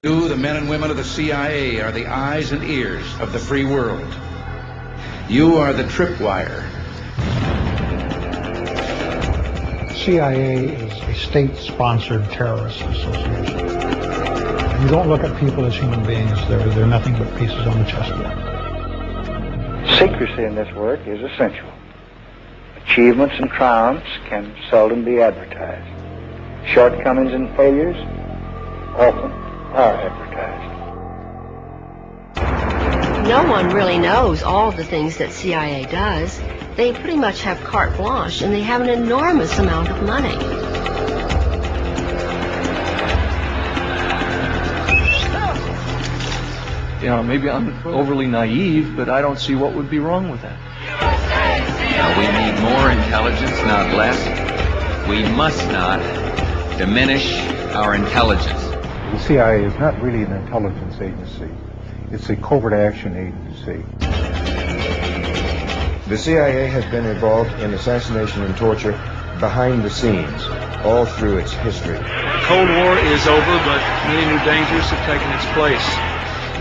You, the men and women of the CIA, are the eyes and ears of the free world. You are the tripwire. CIA is a state-sponsored terrorist association. You don't look at people as human beings. They're nothing but pieces on the chessboard. Secrecy in this work is essential. Achievements and triumphs can seldom be advertised. Shortcomings and failures often are advertised. No one really knows all the things that CIA does. They pretty much have carte blanche, and they have an enormous amount of money. You know, maybe I'm overly naive, but I don't see what would be wrong with that. Now, we need more intelligence, not less. We must not diminish our intelligence. The CIA is not really an intelligence agency. It's a covert action agency. The CIA has been involved in assassination and torture behind the scenes, all through its history. The Cold War is over, but many new dangers have taken its place.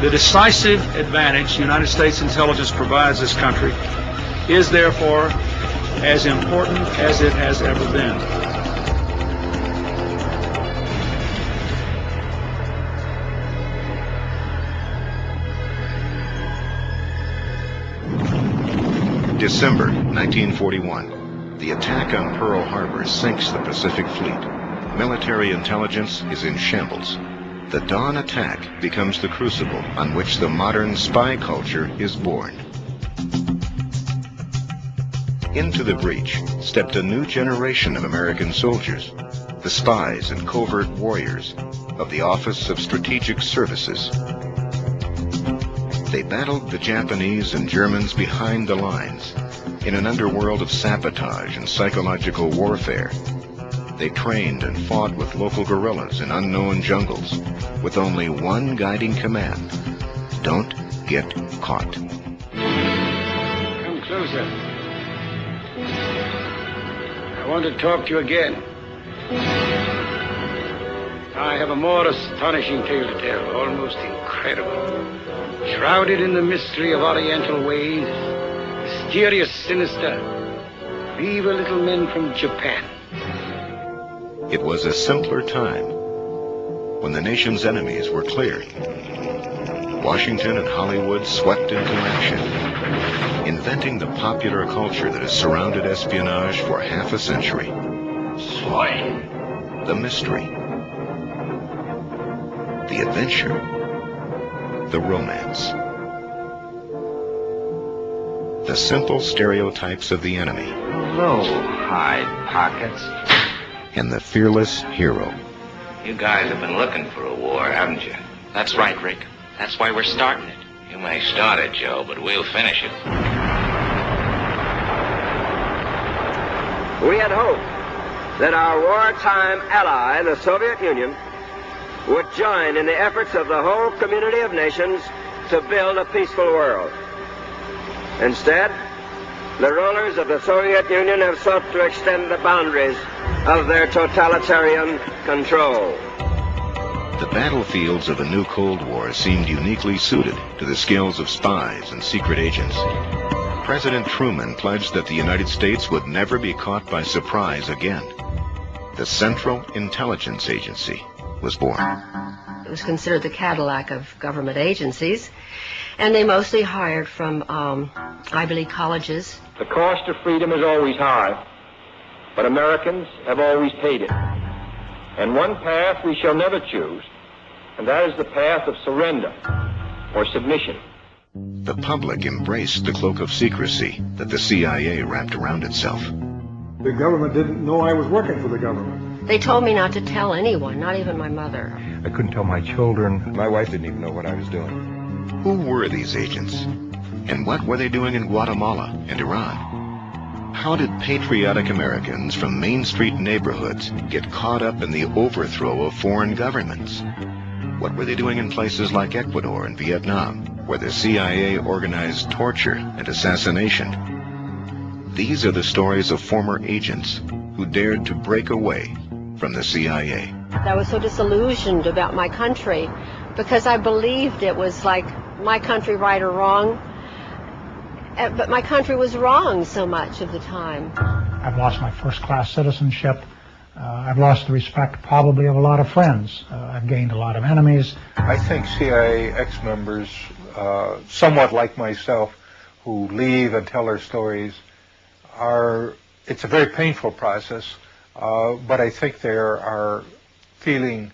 The decisive advantage the United States intelligence provides this country is therefore as important as it has ever been. December 1941. The attack on Pearl Harbor sinks the Pacific Fleet. Military intelligence is in shambles. The dawn attack becomes the crucible on which the modern spy culture is born. Into the breach stepped a new generation of American soldiers, the spies and covert warriors of the Office of Strategic Services. They battled the Japanese and Germans behind the lines in an underworld of sabotage and psychological warfare. They trained and fought with local guerrillas in unknown jungles with only one guiding command: don't get caught. Come closer. I want to talk to you again. I have a more astonishing tale to tell, almost incredible. Shrouded in the mystery of Oriental ways, mysterious, sinister, evil little men from Japan. It was a simpler time when the nation's enemies were clear. Washington and Hollywood swept into action, inventing the popular culture that has surrounded espionage for half a century. Swine. The mystery, the adventure, the romance. The simple stereotypes of the enemy. Hello, hide pockets. And the fearless hero. You guys have been looking for a war, haven't you? That's right, Rick. That's why we're starting it. You may start it, Joe, but we'll finish it. We had hoped that our wartime ally, the Soviet Union, would join in the efforts of the whole community of nations to build a peaceful world. Instead, the rulers of the Soviet Union have sought to extend the boundaries of their totalitarian control. The battlefields of the new Cold War seemed uniquely suited to the skills of spies and secret agents. President Truman pledged that the United States would never be caught by surprise again. The Central Intelligence Agency was born. It was considered the Cadillac of government agencies, and they mostly hired from Ivy League colleges. The cost of freedom is always high, but Americans have always paid it. And one path we shall never choose, and that is the path of surrender or submission. The public embraced the cloak of secrecy that the CIA wrapped around itself. The government didn't know I was working for the government. They told me not to tell anyone, not even my mother. I couldn't tell my children. My wife didn't even know what I was doing. Who were these agents? And what were they doing in Guatemala and Iran? How did patriotic Americans from Main Street neighborhoods get caught up in the overthrow of foreign governments? What were they doing in places like Ecuador and Vietnam, where the CIA organized torture and assassination? These are the stories of former agents who dared to break away from the CIA. I was so disillusioned about my country. because I believed it was like my country right or wrong, but my country was wrong so much of the time. I've lost my first-class citizenship. I've lost the respect probably of a lot of friends. I've gained a lot of enemies. I think CIA ex-members, somewhat like myself, who leave and tell their stories, it's a very painful process, but I think they are feeling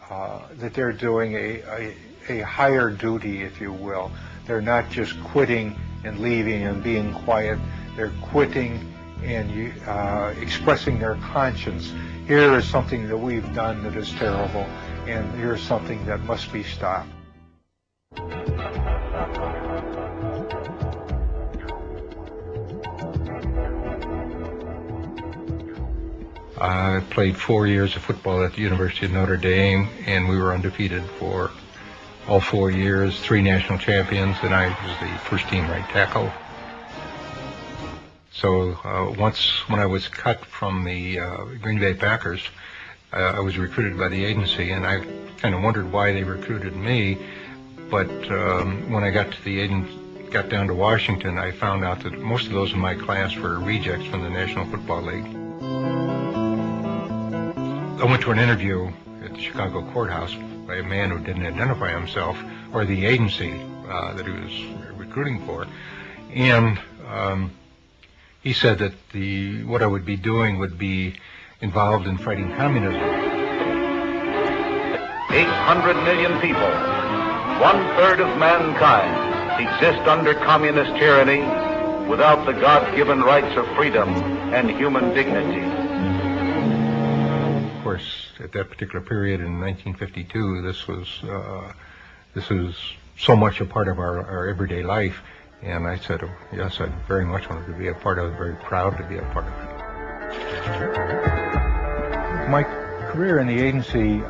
that they're doing a higher duty, if you will. They're not just quitting and leaving and being quiet. They're quitting and expressing their conscience. Here is something that we've done that is terrible, and here's something that must be stopped. I played 4 years of football at the University of Notre Dame, and we were undefeated for all 4 years, 3 national champions, and I was the first team right tackle. So once when I was cut from the Green Bay Packers, I was recruited by the agency, and I kind of wondered why they recruited me. But when I got down to Washington, I found out that most of those in my class were rejects from the National Football League. I went to an interview at the Chicago courthouse by a man who didn't identify himself or the agency that he was recruiting for, and he said that what I would be doing would be involved in fighting communism. 800 million people, 1/3 of mankind, exist under communist tyranny without the God-given rights of freedom and human dignity. Of course, at that particular period in 1952, this was so much a part of our everyday life. And I said, oh, yes, I very much wanted to be a part of it, very proud to be a part of it. My career in the agency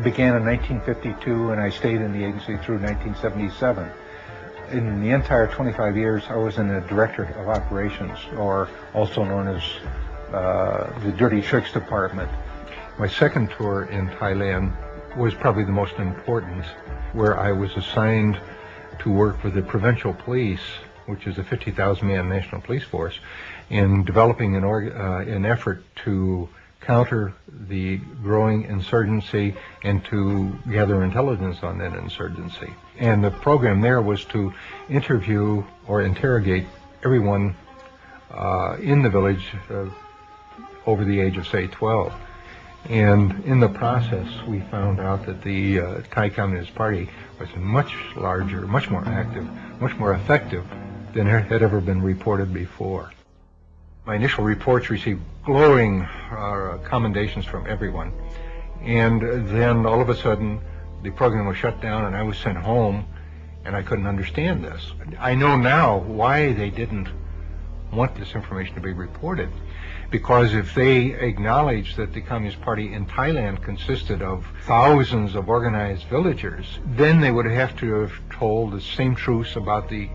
began in 1952, and I stayed in the agency through 1977. In the entire 25 years, I was in the Directorate of Operations, or also known as the Dirty Tricks Department. My second tour in Thailand was probably the most important, where I was assigned to work with the Provincial Police, which is a 50,000-man national police force, in developing an effort to counter the growing insurgency and to gather intelligence on that insurgency. And the program there was to interview or interrogate everyone in the village over the age of, say, 12. And in the process, we found out that the Thai Communist Party was much larger, much more active, much more effective than had ever been reported before. My initial reports received glowing commendations from everyone. And then all of a sudden, the program was shut down and I was sent home, and I couldn't understand this. I know now why they didn't want this information to be reported. Because if they acknowledged that the Communist Party in Thailand consisted of thousands of organized villagers, then they would have to have told the same truths about the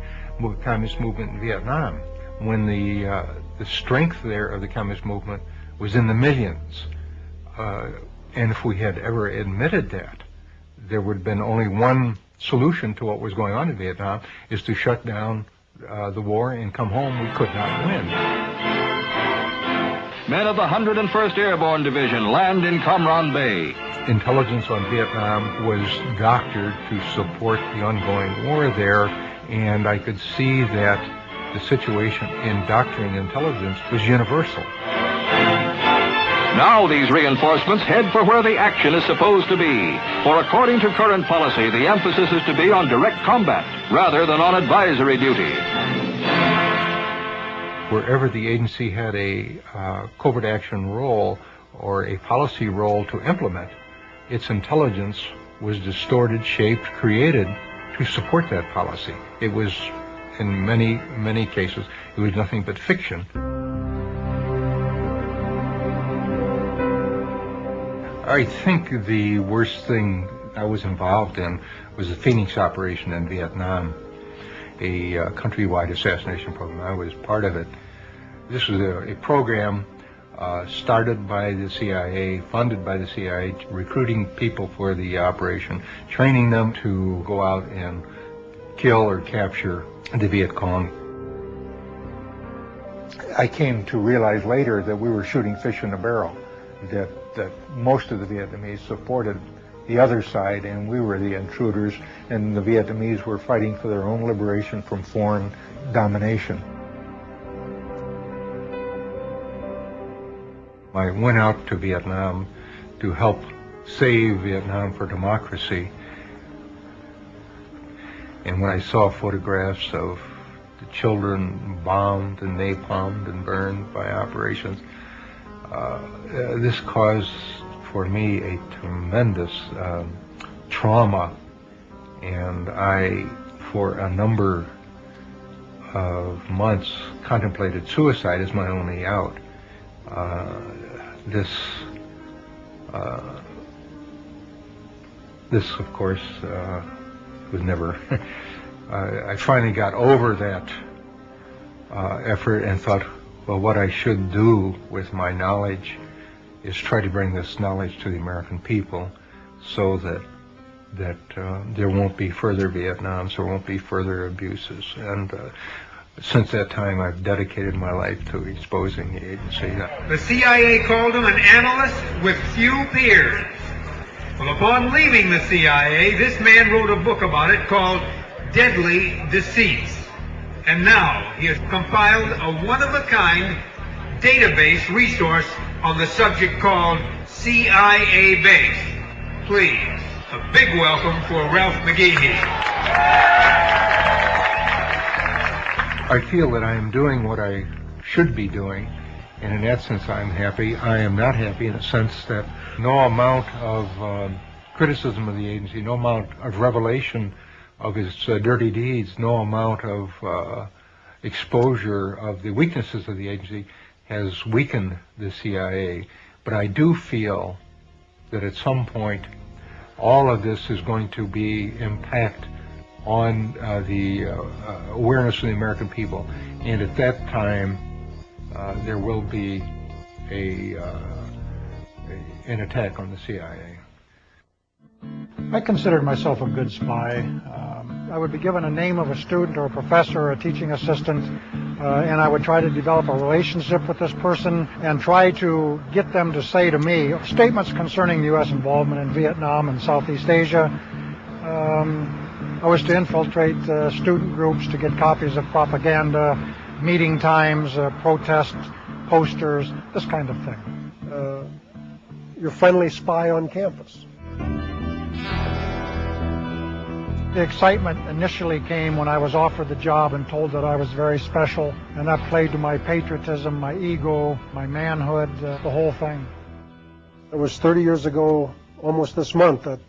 communist movement in Vietnam, when the strength there of the communist movement was in the millions. And if we had ever admitted that, there would have been only one solution to what was going on in Vietnam, is to shut down the war and come home. We could not win. Men of the 101st Airborne Division land in Cam Ranh Bay. Intelligence on Vietnam was doctored to support the ongoing war there, and I could see that the situation in doctoring intelligence was universal. Now these reinforcements head for where the action is supposed to be. For according to current policy, the emphasis is to be on direct combat rather than on advisory duty. Wherever the agency had a covert action role or a policy role to implement, its intelligence was distorted, shaped, created to support that policy. It was, in many, many cases, it was nothing but fiction. I think the worst thing I was involved in was the Phoenix operation in Vietnam, a countrywide assassination program. I was part of it. This was a program started by the CIA, funded by the CIA, recruiting people for the operation, training them to go out and kill or capture the Viet Cong. I came to realize later that we were shooting fish in a barrel, that most of the Vietnamese supported the other side and we were the intruders, and the Vietnamese were fighting for their own liberation from foreign domination. I went out to Vietnam to help save Vietnam for democracy. And when I saw photographs of the children bombed and napalmed and burned by operations, this caused for me a tremendous trauma. And I, for a number of months, contemplated suicide as my only out. This, of course, was never. I finally got over that effort and thought, well, what I should do with my knowledge is try to bring this knowledge to the American people, so that there won't be further Vietnams, there won't be further abuses. And since that time, I've dedicated my life to exposing the agency. The CIA called him an analyst with few peers. Well, upon leaving the CIA, this man wrote a book about it called Deadly Deceits. And now he has compiled a one-of-a-kind database resource on the subject called CIA Base. Please, a big welcome for Ralph McGehee. I feel that I am doing what I should be doing, and in that sense I'm happy. I am not happy in the sense that no amount of criticism of the agency, no amount of revelation of its dirty deeds, no amount of exposure of the weaknesses of the agency has weakened the CIA. But I do feel that at some point all of this is going to be impact on the awareness of the American people, and at that time there will be an attack on the CIA. I considered myself a good spy. I would be given a name of a student or a professor or a teaching assistant, and I would try to develop a relationship with this person and try to get them to say to me statements concerning the U.S. involvement in Vietnam and Southeast Asia. I was to infiltrate student groups to get copies of propaganda, meeting times, protest posters, this kind of thing. Your friendly spy on campus. The excitement initially came when I was offered the job and told that I was very special, and that played to my patriotism, my ego, my manhood, the whole thing. It was 30 years ago, almost this month, that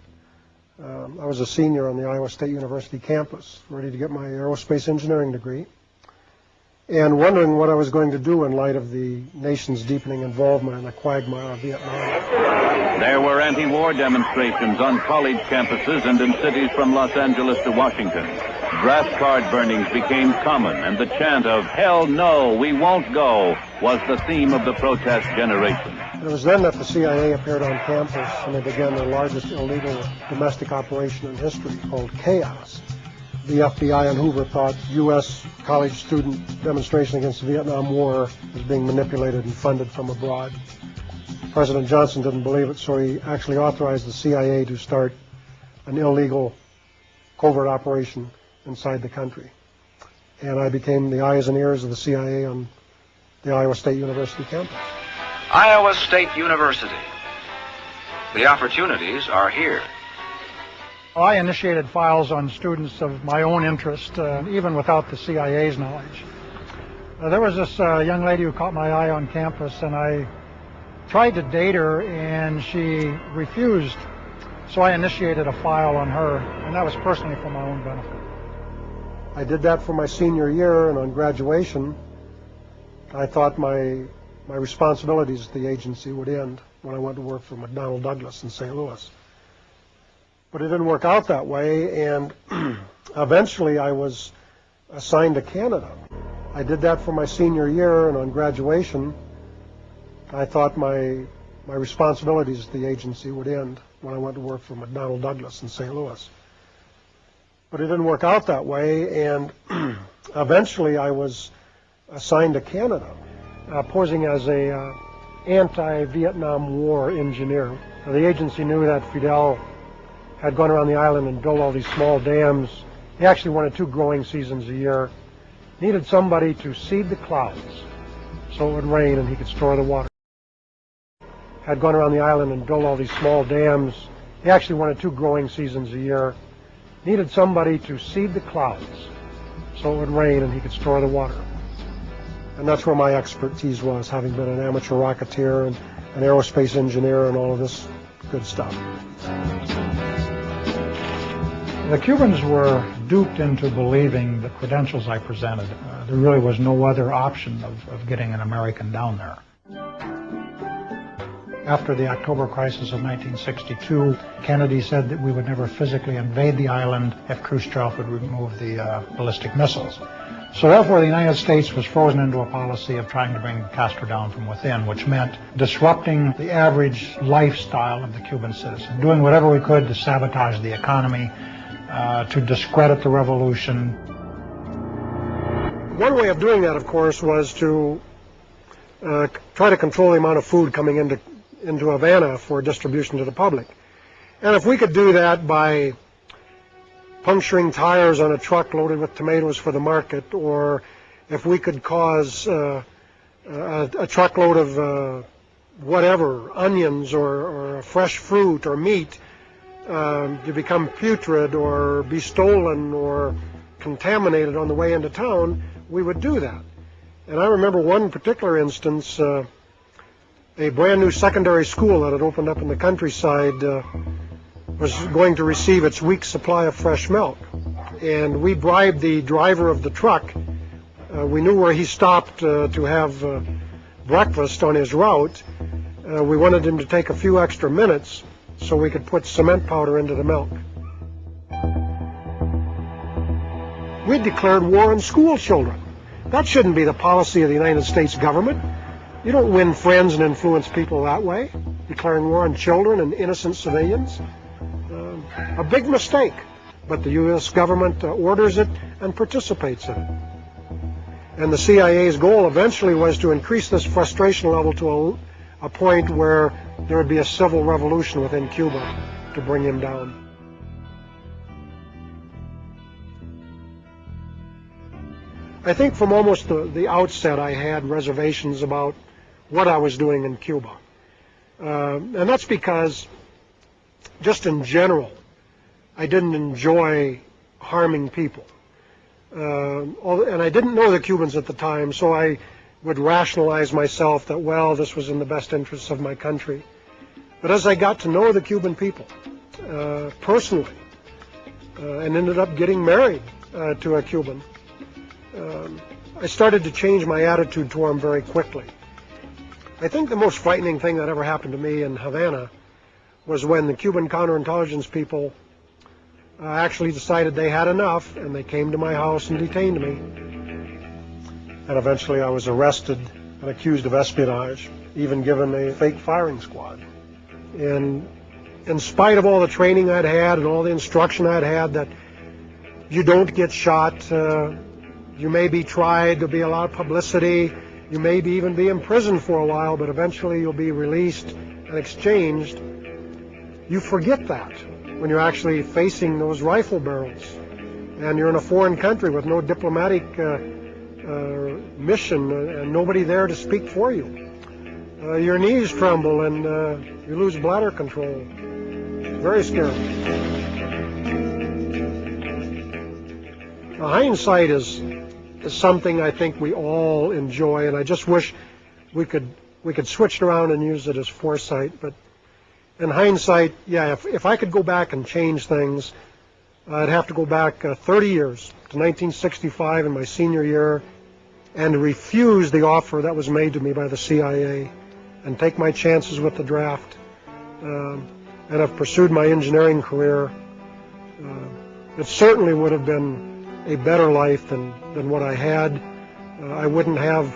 I was a senior on the Iowa State University campus, ready to get my aerospace engineering degree, and wondering what I was going to do in light of the nation's deepening involvement in the quagmire of Vietnam. There were anti-war demonstrations on college campuses and in cities from Los Angeles to Washington. Draft card burnings became common, and the chant of "Hell no, we won't go" was the theme of the protest generation. It was then that the CIA appeared on campus and they began their largest illegal domestic operation in history, called Chaos. The FBI and Hoover thought U.S. college student demonstration against the Vietnam War was being manipulated and funded from abroad. President Johnson didn't believe it, so he actually authorized the CIA to start an illegal covert operation inside the country. And I became the eyes and ears of the CIA on the Iowa State University campus. Iowa State University. The opportunities are here. I initiated files on students of my own interest, even without the CIA's knowledge. There was this young lady who caught my eye on campus, and I tried to date her, and she refused. So I initiated a file on her, and that was personally for my own benefit. I did that for my senior year, and on graduation, I thought my responsibilities at the agency would end when I went to work for McDonnell Douglas in St. Louis. But it didn't work out that way, and eventually I was assigned to Canada. I did that for my senior year, and on graduation, I thought my responsibilities at the agency would end when I went to work for McDonnell Douglas in St. Louis. But it didn't work out that way, and eventually I was assigned to Canada, posing as a anti-Vietnam War engineer. The agency knew that Fidel had gone around the island and built all these small dams. He actually wanted 2 growing seasons a year. Needed somebody to seed the clouds so it would rain and he could store the water. Had gone around the island and built all these small dams. He actually wanted 2 growing seasons a year. Needed somebody to seed the clouds so it would rain and he could store the water. And that's where my expertise was, having been an amateur rocketeer and an aerospace engineer and all of this good stuff. The Cubans were duped into believing the credentials I presented. There really was no other option of getting an American down there. After the October crisis of 1962, Kennedy said that we would never physically invade the island if Khrushchev would remove the ballistic missiles. So therefore, the United States was frozen into a policy of trying to bring Castro down from within, which meant disrupting the average lifestyle of the Cuban citizen, doing whatever we could to sabotage the economy, to discredit the revolution. One way of doing that, of course, was to try to control the amount of food coming into Havana for distribution to the public. And if we could do that by puncturing tires on a truck loaded with tomatoes for the market, or if we could cause a truckload of whatever, onions or fresh fruit or meat to become putrid or be stolen or contaminated on the way into town, we would do that. And I remember one particular instance, a brand new secondary school that had opened up in the countryside was going to receive its week's supply of fresh milk. And we bribed the driver of the truck. We knew where he stopped to have breakfast on his route. We wanted him to take a few extra minutes so we could put cement powder into the milk. We declared war on school children. That shouldn't be the policy of the United States government. You don't win friends and influence people that way, declaring war on children and innocent civilians. A big mistake, but the U.S. government orders it and participates in it. And the CIA's goal eventually was to increase this frustration level to a point where there would be a civil revolution within Cuba to bring him down. I think from almost the outset I had reservations about what I was doing in Cuba. And that's because, just in general, I didn't enjoy harming people. And I didn't know the Cubans at the time, so I would rationalize myself that, well, this was in the best interests of my country. But as I got to know the Cuban people personally, and ended up getting married to a Cuban, I started to change my attitude toward them very quickly. I think the most frightening thing that ever happened to me in Havana was when the Cuban counterintelligence people actually decided they had enough, and they came to my house and detained me. And eventually I was arrested and accused of espionage, even given a fake firing squad. And in spite of all the training I'd had and all the instruction I'd had that you don't get shot, you may be tried, there'll be a lot of publicity, you may even be imprisoned for a while, but eventually you'll be released and exchanged. You forget that when you're actually facing those rifle barrels and you're in a foreign country with no diplomatic mission and nobody there to speak for you. Your knees tremble and you lose bladder control. Very scary. Now, hindsight is something I think we all enjoy, and I just wish we could switch it around and use it as foresight. But in hindsight, yeah, if I could go back and change things, I'd have to go back 30 years to 1965 in my senior year and refuse the offer that was made to me by the CIA and take my chances with the draft and have pursued my engineering career. It certainly would have been a better life than what I had. I wouldn't have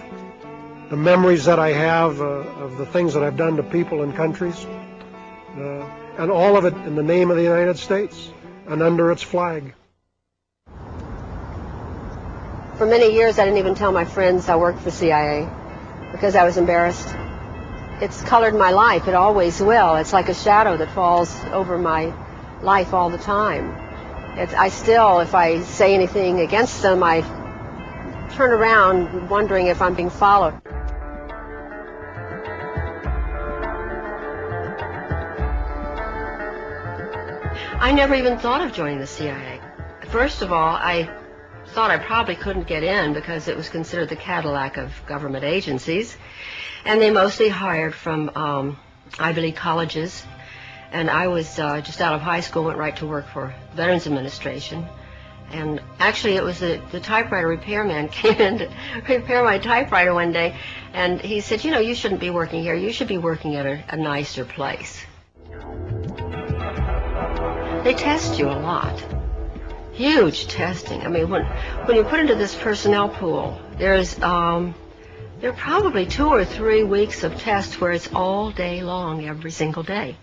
the memories that I have of the things that I've done to people and countries, and all of it in the name of the United States and under its flag. For many years, I didn't even tell my friends I worked for CIA because I was embarrassed. It's colored my life. It always will. It's like a shadow that falls over my life all the time. I still, if I say anything against them, I turn around wondering if I'm being followed. I never even thought of joining the CIA. First of all, I thought I probably couldn't get in because it was considered the Cadillac of government agencies, and they mostly hired from Ivy League colleges, and I was just out of high school, went right to work for Veterans Administration, and actually it was the typewriter repairman came in to repair my typewriter one day, and he said, you know, you shouldn't be working here, you should be working at a nicer place. They test you a lot. Huge testing. I mean, when you put into this personnel pool, there are probably 2 or 3 weeks of tests where it's all day long, every single day.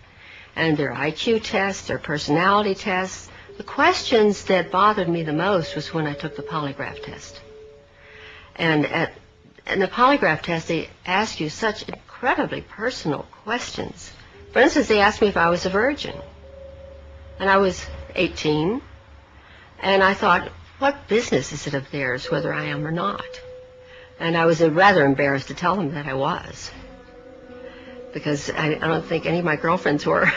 And there are IQ tests, there are personality tests. The questions that bothered me the most was when I took the polygraph test. And in the polygraph test, they ask you such incredibly personal questions. For instance, they asked me if I was a virgin. And I was 18. And I thought, what business is it of theirs whether I am or not? And I was rather embarrassed to tell them that I was, because I don't think any of my girlfriends were.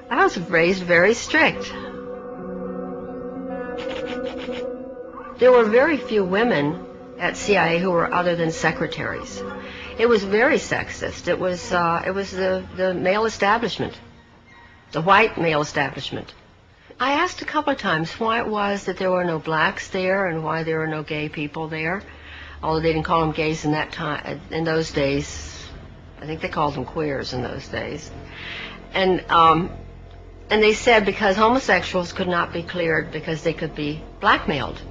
I was raised very strict. There were very few women at CIA who were other than secretaries. It was very sexist. It was the male establishment, the white male establishment. I asked a couple of times why it was that there were no blacks there and why there were no gay people there, although they didn't call them gays in that time. In those days, I think they called them queers in those days. And they said because homosexuals could not be cleared because they could be blackmailed.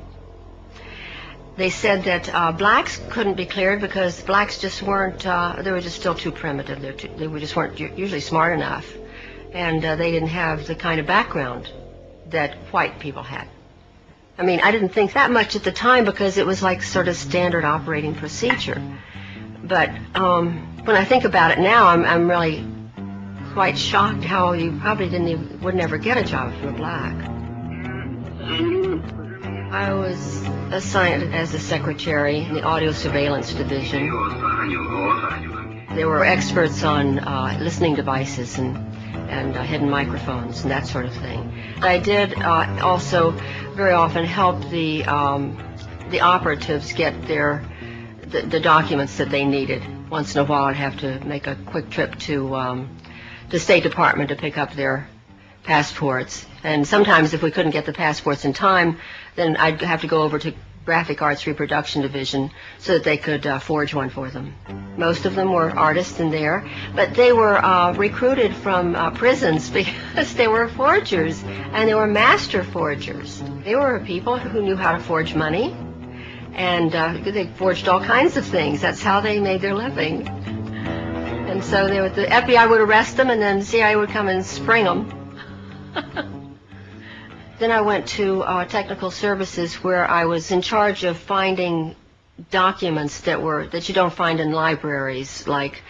They said that blacks couldn't be cleared because blacks just weren't, they were just still too primitive. They just weren't usually smart enough. And they didn't have the kind of background that white people had. I mean, I didn't think that much at the time because it was like sort of standard operating procedure. But when I think about it now, I'm really quite shocked how you probably would never get a job if you were black. I was assigned as a secretary in the audio surveillance division. There were experts on listening devices and hidden microphones and that sort of thing. I did also very often help the operatives get the documents that they needed. Once in a while, I'd have to make a quick trip to the State Department to pick up their passports. And sometimes, if we couldn't get the passports in time, then I'd have to go over to Graphic Arts Reproduction Division so that they could forge one for them. Most of them were artists in there, but they were recruited from prisons because they were forgers, and they were master forgers. They were people who knew how to forge money, and they forged all kinds of things. That's how they made their living. And so the FBI would arrest them, and then the CIA would come and spring them. Then I went to technical services, where I was in charge of finding documents that you don't find in libraries, like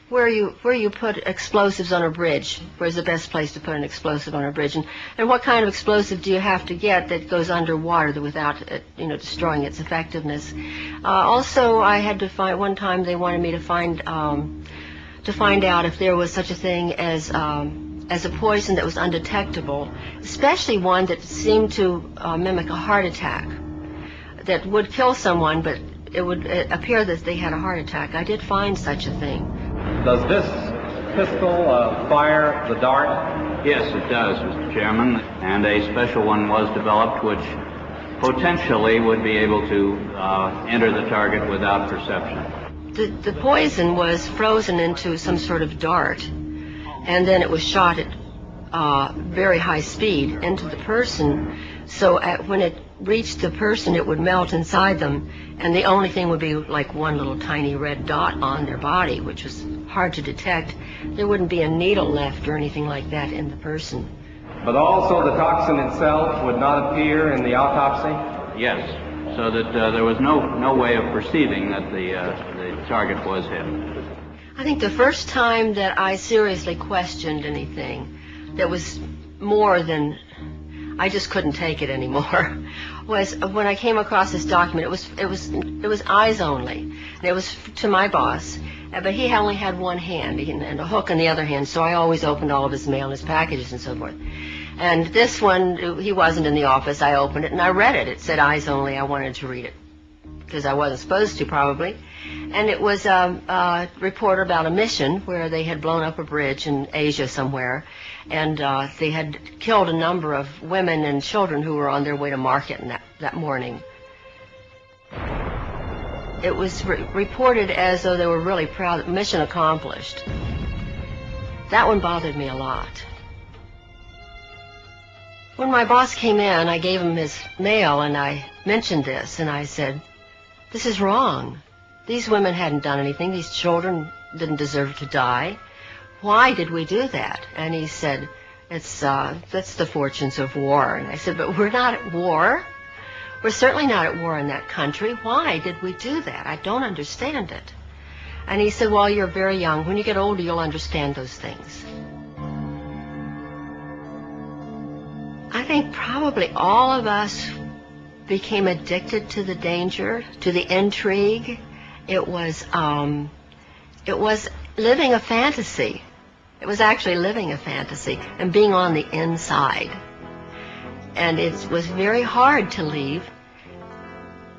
where you put explosives on a bridge. Where's the best place to put an explosive on a bridge, and what kind of explosive do you have to get that goes underwater without destroying its effectiveness. Also, I had to find, one time they wanted me to find out if there was such a thing as a poison that was undetectable, especially one that seemed to mimic a heart attack, that would kill someone, but it would appear that they had a heart attack. I did find such a thing. Does this pistol fire the dart? Yes, it does, Mr. Chairman, and a special one was developed which potentially would be able to enter the target without perception. The poison was frozen into some sort of dart, and then it was shot at very high speed into the person. So when it reached the person, it would melt inside them, and the only thing would be like one little tiny red dot on their body, which was hard to detect. There wouldn't be a needle left or anything like that in the person. But also the toxin itself would not appear in the autopsy? Yes, so that there was no way of perceiving that the target was hit. I think the first time that I seriously questioned anything that was more than, I just couldn't take it anymore, was when I came across this document. It was eyes only. And it was to my boss, but he only had one hand and a hook in the other hand, so I always opened all of his mail and his packages and so forth. And this one, he wasn't in the office. I opened it and I read it. It said eyes only. I wanted to read it because I wasn't supposed to, probably. And it was a report about a mission where they had blown up a bridge in Asia somewhere, and they had killed a number of women and children who were on their way to market that morning. It was reported as though they were really proud, mission accomplished. That one bothered me a lot. When my boss came in, I gave him his mail and I mentioned this, and I said, "This is wrong. These women hadn't done anything. These children didn't deserve to die. Why did we do that?" And he said, that's the fortunes of war. And I said, "But we're not at war. We're certainly not at war in that country. Why did we do that? I don't understand it." And he said, "Well, you're very young. When you get older, you'll understand those things." I think probably all of us became addicted to the danger, to the intrigue. It was living a fantasy. It was actually living a fantasy and being on the inside. And it was very hard to leave,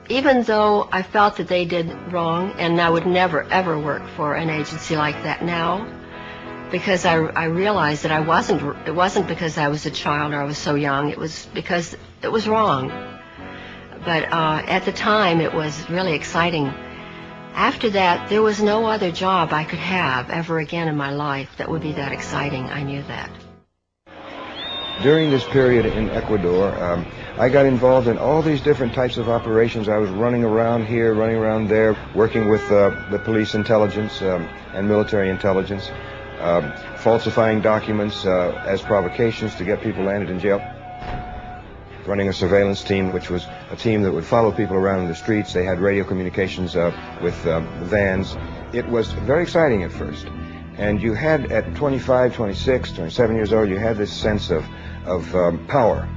even though I felt that they did wrong, and I would never, ever work for an agency like that now, because I realized that it wasn't because I was a child or I was so young. It was because it was wrong. But at the time, it was really exciting. After that, there was no other job I could have ever again in my life that would be that exciting. I knew that. During this period in Ecuador, I got involved in all these different types of operations. I was running around here, running around there, working with the police intelligence and military intelligence, falsifying documents as provocations to get people landed in jail. Running a surveillance team, which was a team that would follow people around in the streets. They had radio communications with vans. It was very exciting at first. And you had, at 25, 26, 27 years old, you had this sense of power,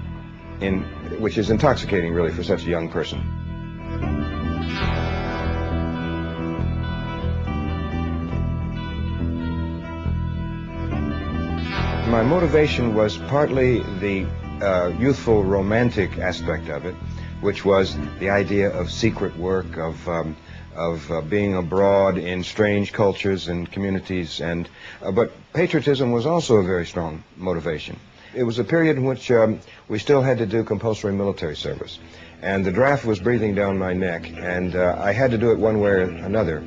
which is intoxicating, really, for such a young person. My motivation was partly the youthful romantic aspect of it, which was the idea of secret work, of being abroad in strange cultures and communities, but patriotism was also a very strong motivation. It was a period in which we still had to do compulsory military service, and the draft was breathing down my neck, and I had to do it one way or another.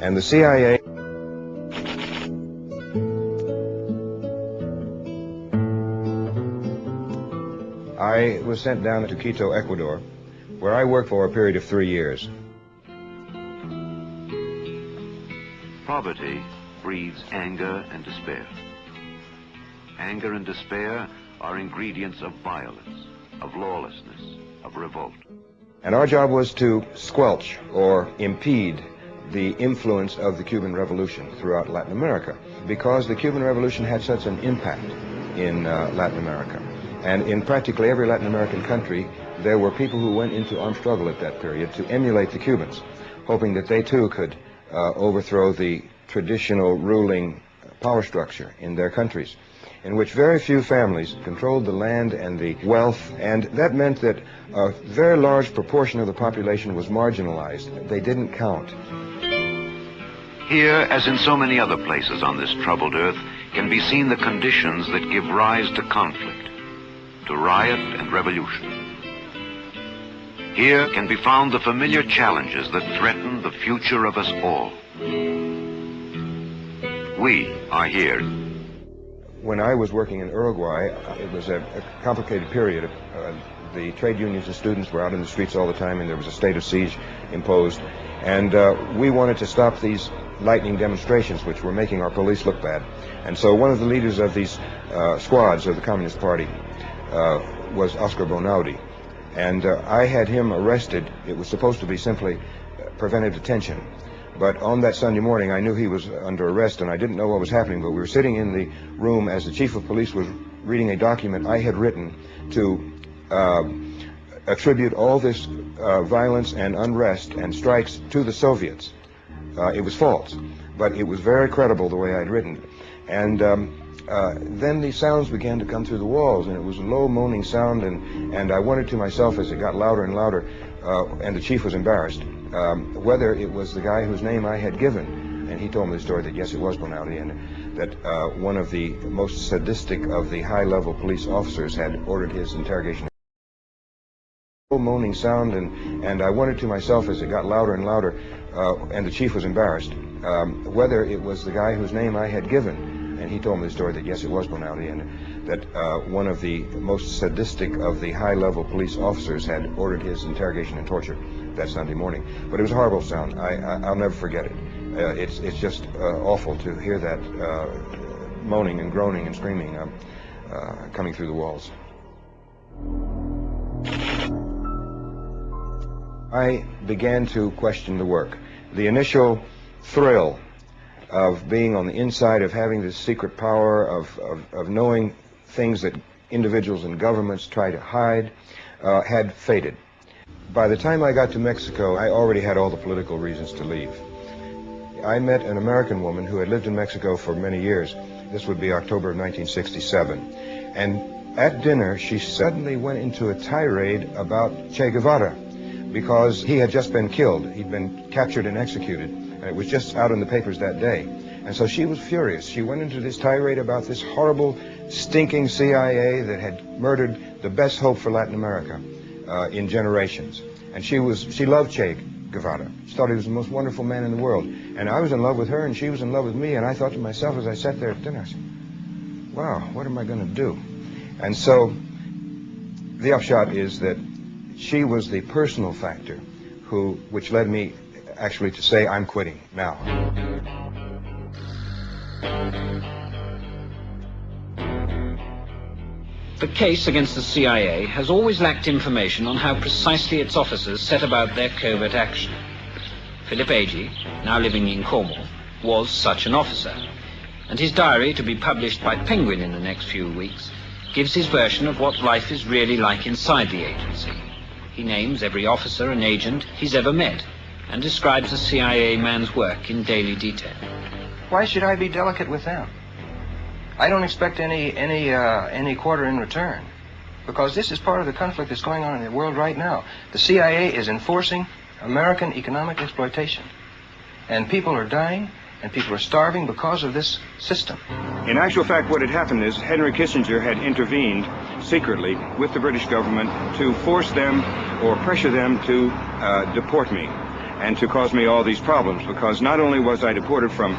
And the CIA I was sent down to Quito, Ecuador, where I worked for a period of 3 years. Poverty breeds anger and despair. Anger and despair are ingredients of violence, of lawlessness, of revolt. And our job was to squelch or impede the influence of the Cuban Revolution throughout Latin America, because the Cuban Revolution had such an impact in Latin America. And in practically every Latin American country, there were people who went into armed struggle at that period to emulate the Cubans, hoping that they too could overthrow the traditional ruling power structure in their countries, in which very few families controlled the land and the wealth, and that meant that a very large proportion of the population was marginalized. They didn't count. Here, as in so many other places on this troubled earth, can be seen the conditions that give rise to conflict, to riot and revolution. Here can be found the familiar challenges that threaten the future of us all. We are here. when I was working in Uruguay, it was a complicated period. The trade unions and students were out in the streets all the time, and there was a state of siege imposed. And we wanted to stop these lightning demonstrations, which were making our police look bad. And so one of the leaders of these squads of the Communist Party was Oscar Bonaudi. And I had him arrested. It was supposed to be simply preventive detention. But on that Sunday morning, I knew he was under arrest, and I didn't know what was happening, but we were sitting in the room as the chief of police was reading a document I had written to attribute all this violence and unrest and strikes to the Soviets. It was false, but it was very credible the way I'd written it. And then these sounds began to come through the walls, and it was a low moaning sound, and I wondered to myself as it got louder and louder, and the chief was embarrassed, whether it was the guy whose name I had given. And he told me the story that yes, it was Bonaudi, and that one of the most sadistic of the high-level police officers had ordered his interrogation. Moaning sound, and I wondered to myself as it got louder and louder, and the chief was embarrassed, whether it was the guy whose name I had given. And he told me the story that yes, it was Bonaudi, and that one of the most sadistic of the high-level police officers had ordered his interrogation and torture that Sunday morning. But it was a horrible sound. I'll never forget it. It's just awful to hear that moaning and groaning and screaming coming through the walls. I began to question the work. The initial thrill of being on the inside, of having this secret power, of knowing things that individuals and governments try to hide, had faded. By the time I got to Mexico, I already had all the political reasons to leave. I met an American woman who had lived in Mexico for many years. This would be October of 1967. And at dinner, she suddenly went into a tirade about Che Guevara, because he had just been killed. He'd been captured and executed, and it was just out in the papers that day. And so she was furious. She went into this tirade about this horrible, stinking CIA that had murdered the best hope for Latin America in generations. And she loved Che Guevara. She thought he was the most wonderful man in the world. And I was in love with her, and she was in love with me, and I thought to myself as I sat there at dinner, I said, wow, what am I going to do? And so the upshot is that she was the personal factor which led me actually to say, I'm quitting now. The case against the CIA has always lacked information on how precisely its officers set about their covert action. Philip Agee, now living in Cornwall, was such an officer, and his diary, to be published by Penguin in the next few weeks, gives his version of what life is really like inside the agency. He names every officer and agent he's ever met, and describes the CIA man's work in daily detail. Why should I be delicate with them? I don't expect any quarter in return, because this is part of the conflict that's going on in the world right now. The CIA is enforcing American economic exploitation, and people are dying, and people are starving because of this system. In actual fact, what had happened is Henry Kissinger had intervened secretly with the British government to force them or pressure them to deport me and to cause me all these problems, because not only was I deported from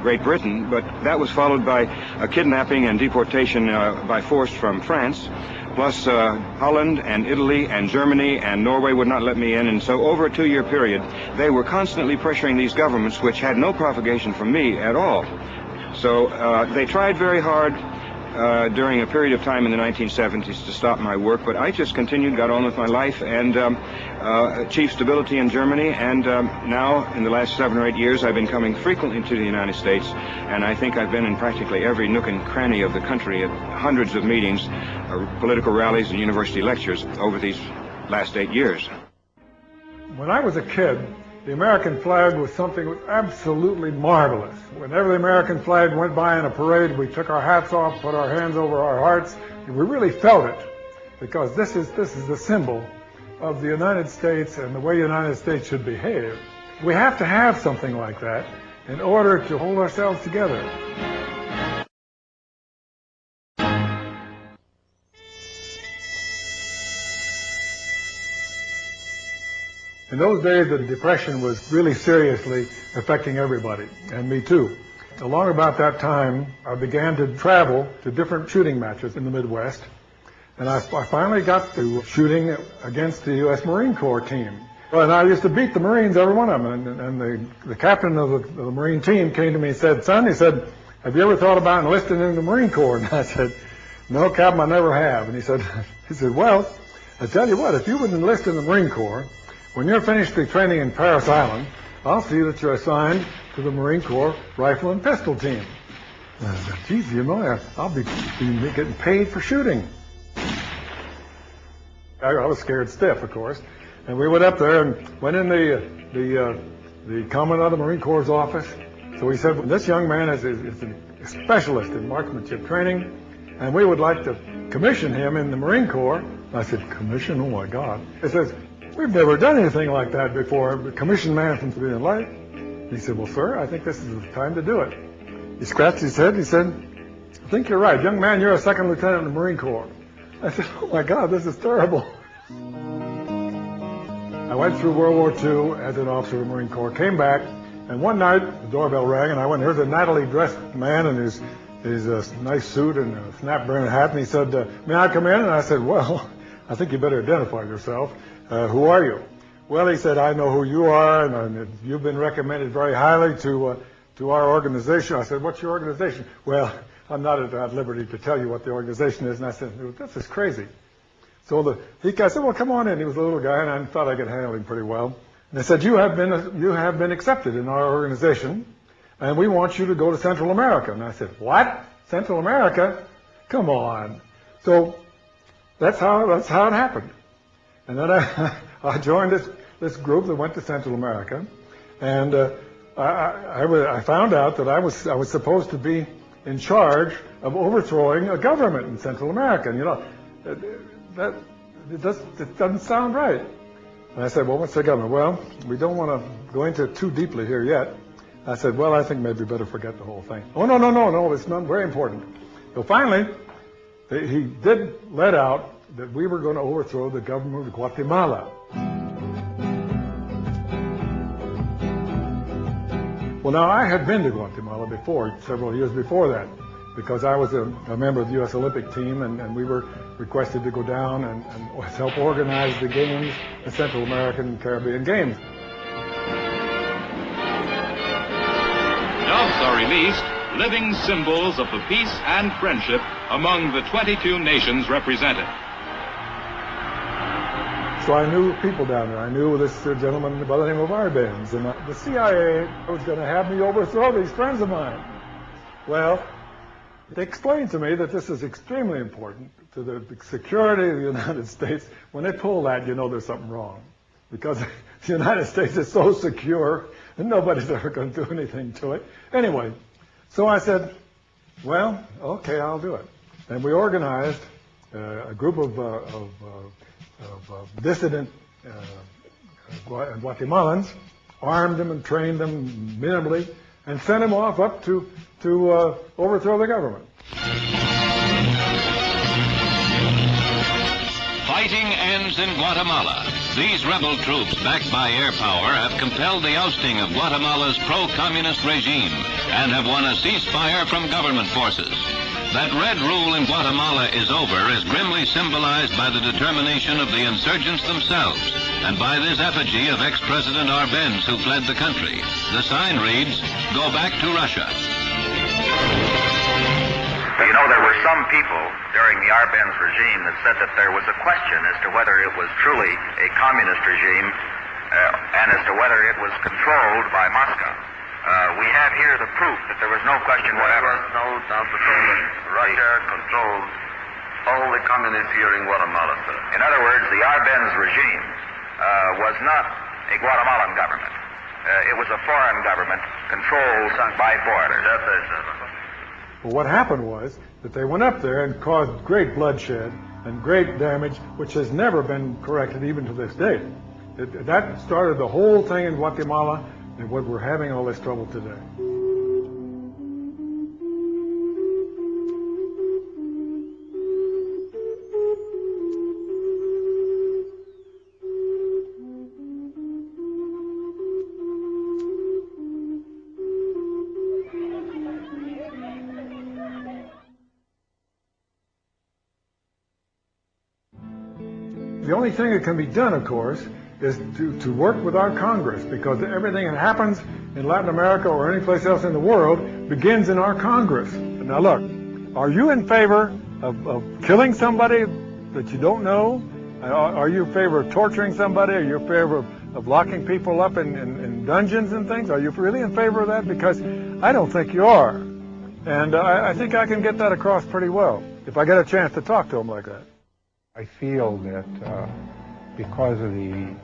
Great Britain, but that was followed by a kidnapping and deportation by force from France, plus Holland and Italy and Germany and Norway would not let me in. And so over a 2-year period, they were constantly pressuring these governments, which had no provocation from me at all. So they tried very hard during a period of time in the 1970s to stop my work, but I just continued, got on with my life, and achieved stability in Germany. And now, in the last 7 or 8 years, I've been coming frequently to the United States, and I think I've been in practically every nook and cranny of the country at hundreds of meetings, political rallies, and university lectures over these last 8 years. When I was a kid, the American flag was something absolutely marvelous. Whenever the American flag went by in a parade, we took our hats off, put our hands over our hearts, and we really felt it, because this is the symbol of the United States and the way the United States should behave. We have to have something like that in order to hold ourselves together. In those days, the Depression was really seriously affecting everybody, and me too. along about that time, I began to travel to different shooting matches in the Midwest. And I finally got to shooting against the U.S. Marine Corps team. Well, and I used to beat the Marines, every one of them. And the captain of the Marine team came to me and said, "Son," he said, "have you ever thought about enlisting in the Marine Corps?" And I said, "No, Captain, I never have." And he said, "Well, I tell you what, if you would enlist in the Marine Corps, when you're finished the training in Parris Island, I'll see that you're assigned to the Marine Corps rifle and pistol team." And I said, "Geez, you know, I'll be getting paid for shooting." I was scared stiff, of course. And we went up there and went in the Commandant of the Marine Corps' office. So he said, "This young man is a specialist in marksmanship training, and we would like to commission him in the Marine Corps." I said, "Commission? Oh, my God." He says, "We've never done anything like that before. Commission man from civilian life." He said, "Well, sir, I think this is the time to do it." He scratched his head. He said, "I think you're right. Young man, you're a second lieutenant in the Marine Corps." I said, "Oh, my God, this is terrible." I went through World War II as an officer of the Marine Corps, came back, and one night the doorbell rang, and I went, here's a nattily dressed man in his nice suit and a snap-brim hat, and he said, "May I come in?" And I said, "Well, I think you better identify yourself. Who are you?" "Well," he said, "I know who you are, and you've been recommended very highly to our organization." I said, "What's your organization?" "Well, I'm not at liberty to tell you what the organization is." And I said, "This is crazy." So he said, "Well, come on in." He was a little guy, and I thought I could handle him pretty well. And they said, you have been accepted in our organization, and we want you to go to Central America." And I said, "What? Central America? Come on." So that's how it happened. And then I joined this group that went to Central America, and I found out that I was supposed to be in charge of overthrowing a government in Central America. And, you know, it doesn't sound right. And I said, "Well, what's the government?" "Well, we don't want to go into it too deeply here yet." I said, "Well, I think maybe better forget the whole thing." "Oh, no, it's not very important." So finally, he did let out that we were going to overthrow the government of Guatemala. Well, now, I had been to Guatemala before, several years before that, because I was a member of the U.S. Olympic team, and we were requested to go down and help organize the games, the Central American Caribbean Games. Doves are released, living symbols of the peace and friendship among the 22 nations represented. So I knew people down there. I knew this gentleman by the name of Arbenz, and the CIA was going to have me overthrow these friends of mine. Well, they explained to me that this is extremely important to the security of the United States. When they pull that, you know there's something wrong, because the United States is so secure and nobody's ever going to do anything to it. Anyway, so I said, "Well, okay, I'll do it." And we organized a group of dissident Guatemalans, armed them and trained them minimally, and sent them off up to overthrow the government. Fighting ends in Guatemala. These rebel troops, backed by air power, have compelled the ousting of Guatemala's pro-communist regime and have won a ceasefire from government forces. That red rule in Guatemala is over is grimly symbolized by the determination of the insurgents themselves and by this effigy of ex-President Arbenz, who fled the country. The sign reads, "Go back to Russia." You know, there were some people during the Arbenz regime that said that there was a question as to whether it was truly a communist regime and as to whether it was controlled by Moscow. We have here the proof that there was no question whatever. There was no doubt at all. Russia controlled all the communists here in Guatemala, sir. In other words, the Arbenz regime was not a Guatemalan government. It was a foreign government controlled by foreigners. That's it, sir. Well, what happened was that they went up there and caused great bloodshed and great damage, which has never been corrected even to this day. That started the whole thing in Guatemala, and what we're having all this trouble today. The only thing that can be done, of course, is to work with our Congress, because everything that happens in Latin America or any place else in the world begins in our Congress. Now look, are you in favor of killing somebody that you don't know? Are you in favor of torturing somebody? Are you in favor of locking people up in dungeons and things? Are you really in favor of that? Because I don't think you are. And I think I can get that across pretty well if I get a chance to talk to them like that. I feel that because of the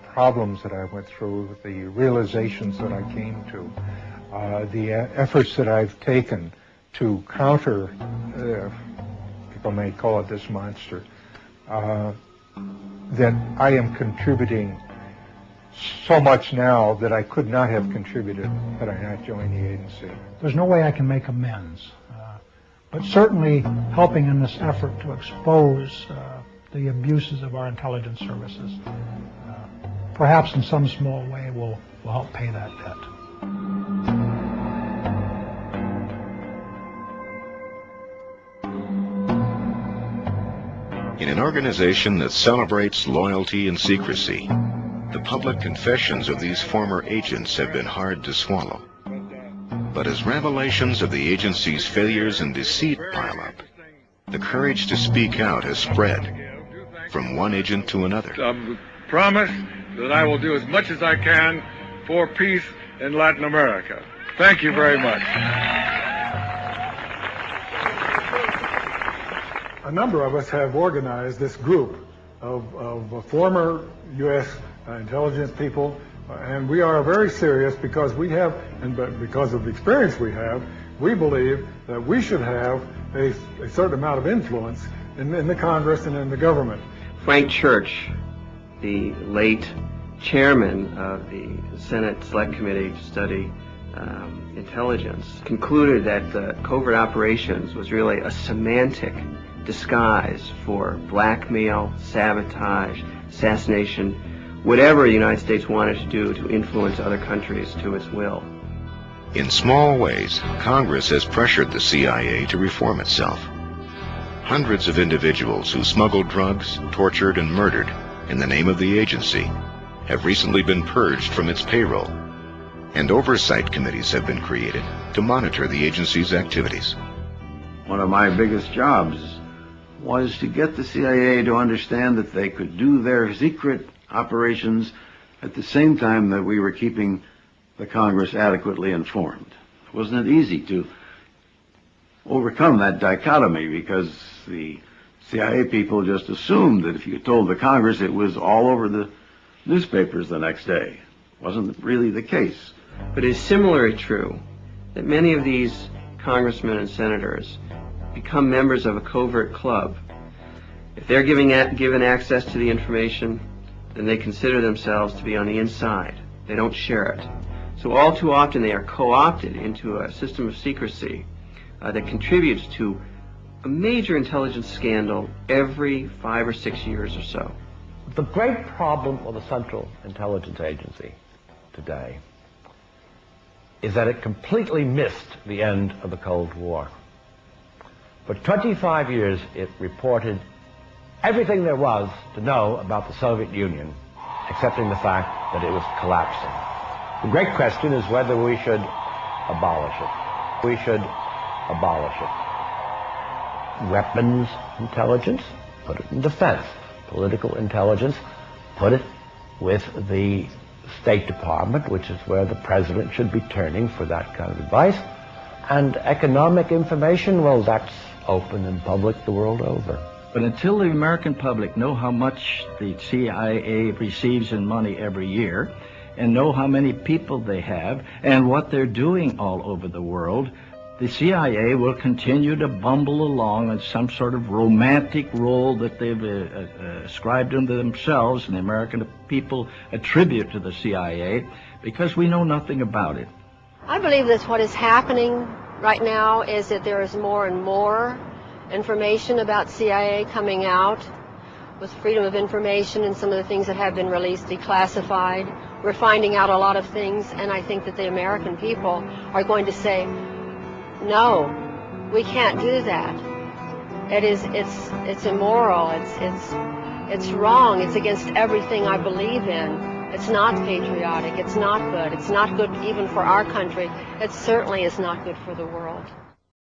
problems that I went through, the realizations that I came to, the efforts that I've taken to counter, people may call it this monster, that I am contributing so much now that I could not have contributed had I not joined the agency. There's no way I can make amends, but certainly helping in this effort to expose the abuses of our intelligence services, perhaps in some small way will help pay that debt. In an organization that celebrates loyalty and secrecy, the public confessions of these former agents have been hard to swallow. But as revelations of the agency's failures and deceit pile up, the courage to speak out has spread from one agent to another. Promise that I will do as much as I can for peace in Latin America. Thank you very much. A number of us have organized this group of former U.S. intelligence people, and we are very serious because we have, and because of the experience we have, we believe that we should have a certain amount of influence in the Congress and in the government. Frank Church, the late chairman of the Senate Select Committee to study intelligence, concluded that the covert operations was really a semantic disguise for blackmail, sabotage, assassination, whatever the United States wanted to do to influence other countries to its will. In small ways, Congress has pressured the CIA to reform itself. Hundreds of individuals who smuggled drugs, tortured, and murdered in the name of the agency have recently been purged from its payroll, and oversight committees have been created to monitor the agency's activities. One of my biggest jobs was to get the CIA to understand that they could do their secret operations at the same time that we were keeping the Congress adequately informed. Wasn't it easy to overcome that dichotomy, because the CIA people just assumed that if you told the Congress, it was all over the newspapers the next day. Wasn't really the case. But it is similarly true that many of these congressmen and senators become members of a covert club. If they're given access to the information, then they consider themselves to be on the inside. They don't share it. So all too often they are co-opted into a system of secrecy that contributes to a major intelligence scandal every 5 or 6 years or so. The great problem of the Central Intelligence Agency today is that it completely missed the end of the Cold War. For 25 years, it reported everything there was to know about the Soviet Union, accepting the fact that it was collapsing. The great question is whether we should abolish it. We should abolish it. Weapons intelligence, put it in defense. Political intelligence, put it with the State Department, which is where the president should be turning for that kind of advice. And economic information, well, that's open and public the world over. But until the American public know how much the CIA receives in money every year, and know how many people they have, and what they're doing all over the world, the CIA will continue to bumble along in some sort of romantic role that they've ascribed unto themselves, and the American people attribute to the CIA, because we know nothing about it. I believe that what is happening right now is that there is more and more information about CIA coming out, with freedom of information and some of the things that have been released declassified. We're finding out a lot of things, and I think that the American people are going to say, no, we can't do that. It's immoral. It's wrong. It's against everything I believe in. It's not patriotic. It's not good. It's not good even for our country. It certainly is not good for the world.